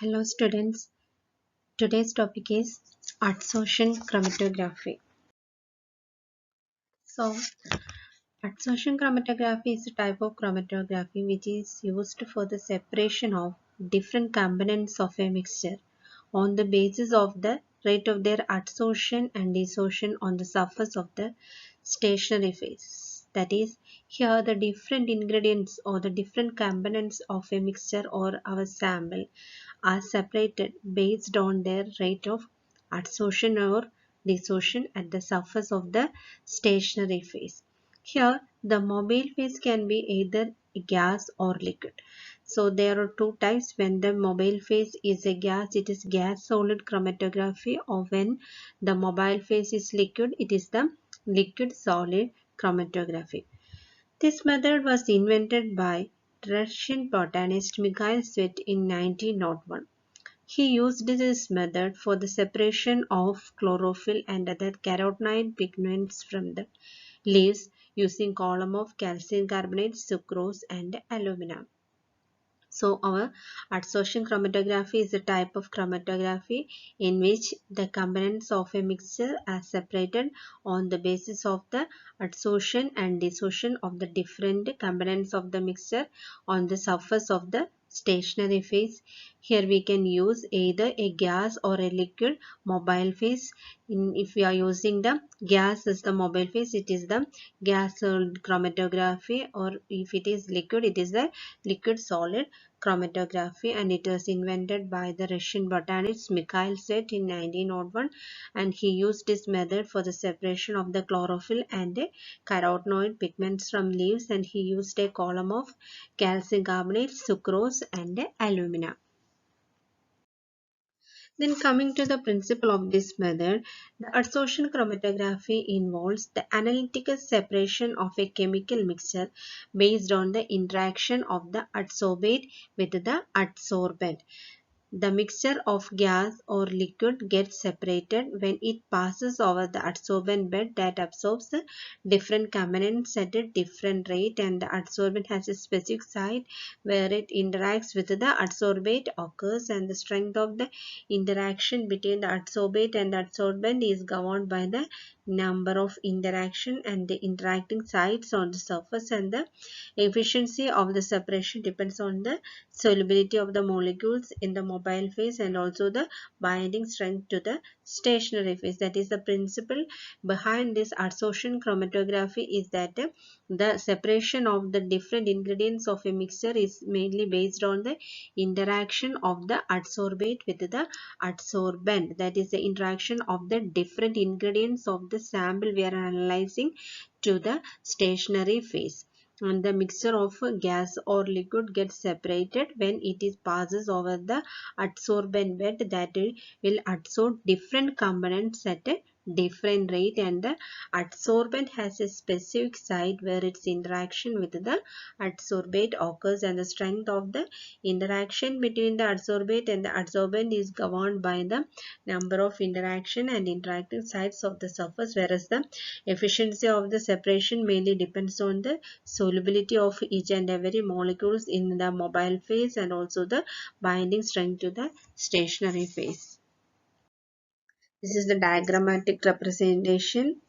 Hello students, today's topic is adsorption chromatography. So, adsorption chromatography is a type of chromatography which is used for the separation of different components of a mixture on the basis of the rate of their adsorption and desorption on the surface of the stationary phase. That is, here the different ingredients or the different components of a mixture or our sample are separated based on their rate of adsorption or desorption at the surface of the stationary phase. Here, the mobile phase can be either gas or liquid. So there are two types. When the mobile phase is a gas, it is gas solid chromatography, or when the mobile phase is liquid, it is the liquid solid chromatography. This method was invented by Russian botanist Mikhail Svet in 1901. He used this method for the separation of chlorophyll and other carotenoid pigments from the leaves using column of calcium carbonate, sucrose and alumina. So our adsorption chromatography is a type of chromatography in which the components of a mixture are separated on the basis of the adsorption and desorption of the different components of the mixture on the surface of the stationary phase. Here we can use either a gas or a liquid mobile phase. If we are using the gas as the mobile phase, it is the gas solid chromatography, or if it is liquid, it is the liquid solid chromatography, and it was invented by the Russian botanist Mikhail Svet in 1901, and he used this method for the separation of the chlorophyll and carotenoid pigments from leaves, and he used a column of calcium carbonate, sucrose and alumina. Then coming to the principle of this method, the adsorption chromatography involves the analytical separation of a chemical mixture based on the interaction of the adsorbate with the adsorbent. The mixture of gas or liquid gets separated when it passes over the adsorbent bed that absorbs the different components at a different rate, and the adsorbent has a specific site where it interacts with the adsorbate occurs, and the strength of the interaction between the adsorbate and the adsorbent is governed by the number of interaction and the interacting sites on the surface, and the efficiency of the separation depends on the solubility of the molecules in the mobile phase and also the binding strength to the stationary phase. That is the principle behind this adsorption chromatography, is that the separation of the different ingredients of a mixture is mainly based on the interaction of the adsorbate with the adsorbent. That is the interaction of the different ingredients of the sample we are analyzing to the stationary phase, and the mixture of gas or liquid gets separated when it is passes over the adsorbent bed that will adsorb different components at a different rate, and the adsorbent has a specific site where its interaction with the adsorbate occurs, and the strength of the interaction between the adsorbate and the adsorbent is governed by the number of interaction and interacting sites of the surface, whereas the efficiency of the separation mainly depends on the solubility of each and every molecules in the mobile phase and also the binding strength to the stationary phase. This is the diagrammatic representation.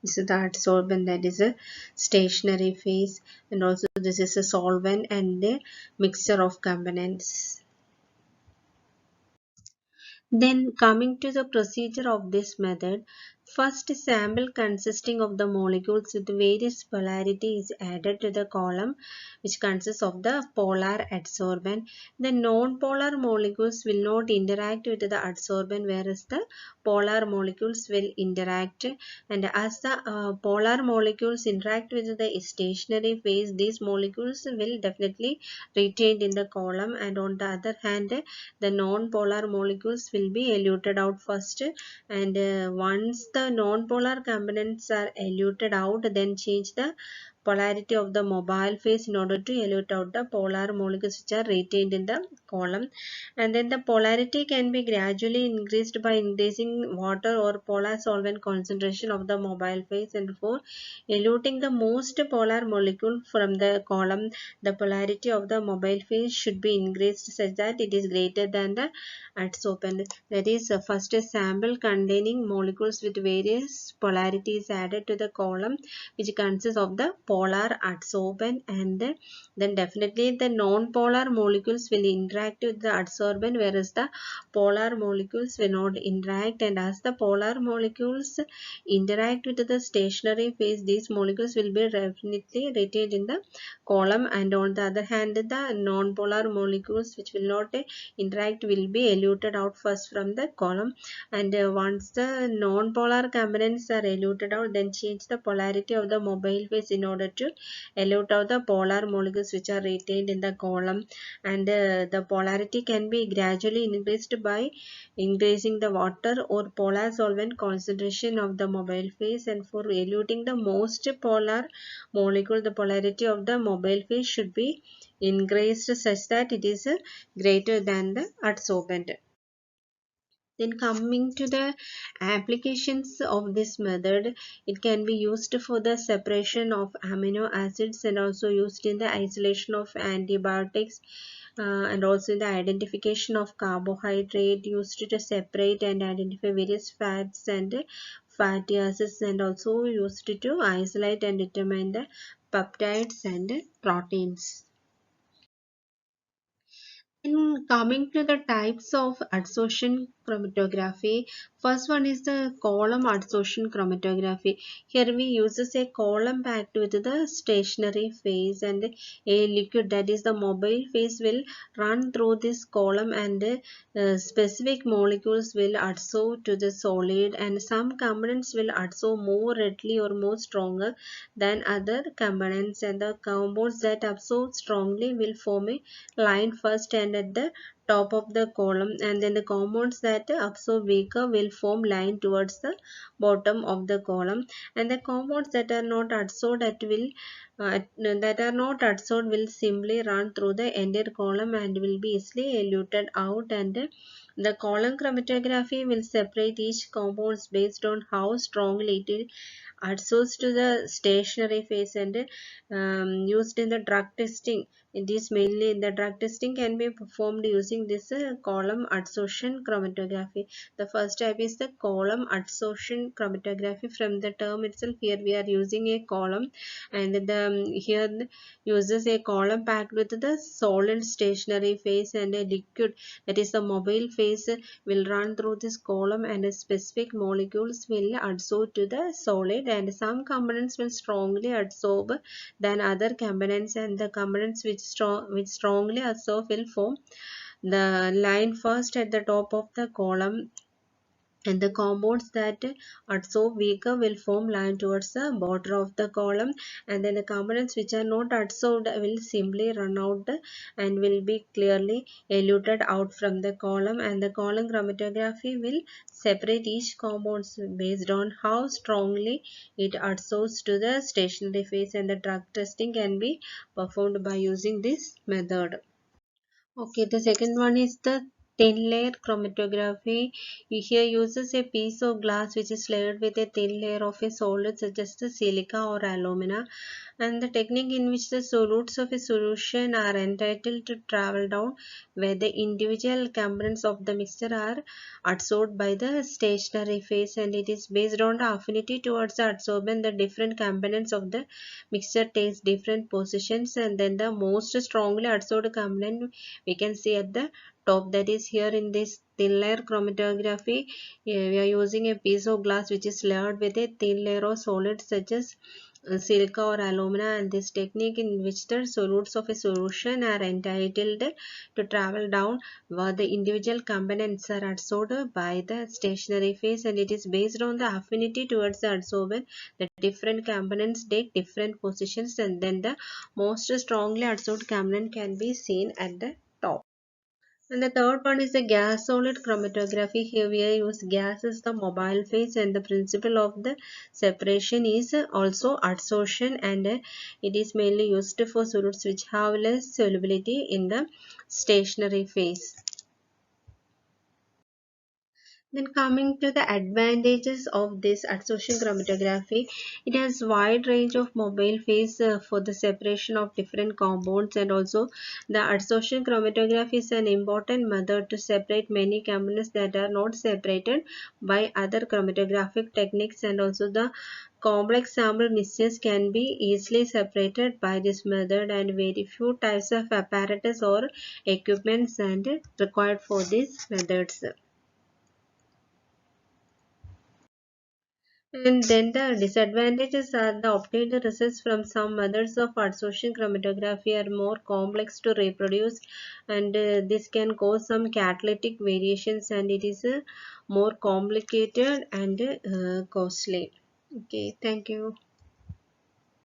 This is the adsorbent, that is a stationary phase, and also this is a solvent and a mixture of components. Then coming to the procedure of this method, first sample consisting of the molecules with various polarity is added to the column which consists of the polar adsorbent. The non-polar molecules will not interact with the adsorbent, whereas the polar molecules will interact, and as the polar molecules interact with the stationary phase, these molecules will definitely retain in the column, and on the other hand the non-polar molecules will be eluted out first, and once the non-polar components are eluted out, then change the polarity of the mobile phase in order to elute out the polar molecules which are retained in the column. And then the polarity can be gradually increased by increasing water or polar solvent concentration of the mobile phase, and for eluting the most polar molecule from the column, the polarity of the mobile phase should be increased such that it is greater than the adsorbent. That is, first a sample containing molecules with various polarities added to the column which consists of the polar adsorbent, and then definitely the non-polar molecules will interact with the adsorbent, whereas the polar molecules will not interact. And as the polar molecules interact with the stationary phase, these molecules will be definitely retained in the column, and on the other hand the non-polar molecules which will not interact will be eluted out first from the column. And once the non-polar components are eluted out, then change the polarity of the mobile phase in order to elute out the polar molecules which are retained in the column. And the polarity can be gradually increased by increasing the water or polar solvent concentration of the mobile phase. And for eluting the most polar molecule, the polarity of the mobile phase should be increased such that it is greater than the adsorbent. Then coming to the applications of this method, it can be used for the separation of amino acids, and also used in the isolation of antibiotics, and also in the identification of carbohydrate, used to separate and identify various fats and fatty acids, and also used to isolate and determine the peptides and proteins. In coming to the types of adsorption chromatography, first one is the column adsorption chromatography. Here we uses a column packed with the stationary phase, and a liquid, that is the mobile phase, will run through this column, and specific molecules will adsorb to the solid, and some components will adsorb more readily or more stronger than other components, and the compounds that absorb strongly will form a line first and at the top of the column, and then the compounds that absorb weaker will form line towards the bottom of the column, and the compounds that are not adsorbed will simply run through the entire column and will be easily eluted out. And the column chromatography will separate each compounds based on how strongly it adsorbs to the stationary phase, and used in the drug testing. It is mainly in the drug testing can be performed using this column adsorption chromatography. The first type is the column adsorption chromatography. From the term itself, here we are using a column, and here uses a column packed with the solid stationary phase, and a liquid, that is the mobile phase, will run through this column, and specific molecules will adsorb to the solid, and some components will strongly adsorb than other components, and the components which strongly absorb will form the line first at the top of the column, and the compounds that adsorb weaker will form line towards the border of the column, and then the components which are not adsorbed will simply run out and will be clearly eluted out from the column. And the column chromatography will separate each compounds based on how strongly it adsorbs to the stationary phase, and the drug testing can be performed by using this method. Okay, the second one is the thin layer chromatography. Here uses a piece of glass which is layered with a thin layer of a solid such as the silica or alumina, and the technique in which the solutes of a solution are entitled to travel down where the individual components of the mixture are adsorbed by the stationary phase, and it is based on the affinity towards the adsorbent. The different components of the mixture takes different positions, and then the most strongly adsorbed component we can see at the top, that is here in this thin layer chromatography. We are using a piece of glass which is layered with a thin layer of solids such as silica or alumina, and this technique in which the solutes of a solution are entitled to travel down where the individual components are adsorbed by the stationary phase, and it is based on the affinity towards the adsorbent. The different components take different positions, and then the most strongly adsorbed component can be seen at the top. And the third one is the gas solid chromatography. Here we use gas as the mobile phase, and the principle of the separation is also adsorption, and it is mainly used for solids which have less solubility in the stationary phase. Then coming to the advantages of this adsorption chromatography, it has wide range of mobile phase for the separation of different compounds, and also the adsorption chromatography is an important method to separate many components that are not separated by other chromatographic techniques, and also the complex sample mixtures can be easily separated by this method, and very few types of apparatus or equipments and required for these methods. And then the disadvantages are the obtained results from some methods of adsorption chromatography are more complex to reproduce, and this can cause some catalytic variations, and it is more complicated and costly. Okay, thank you.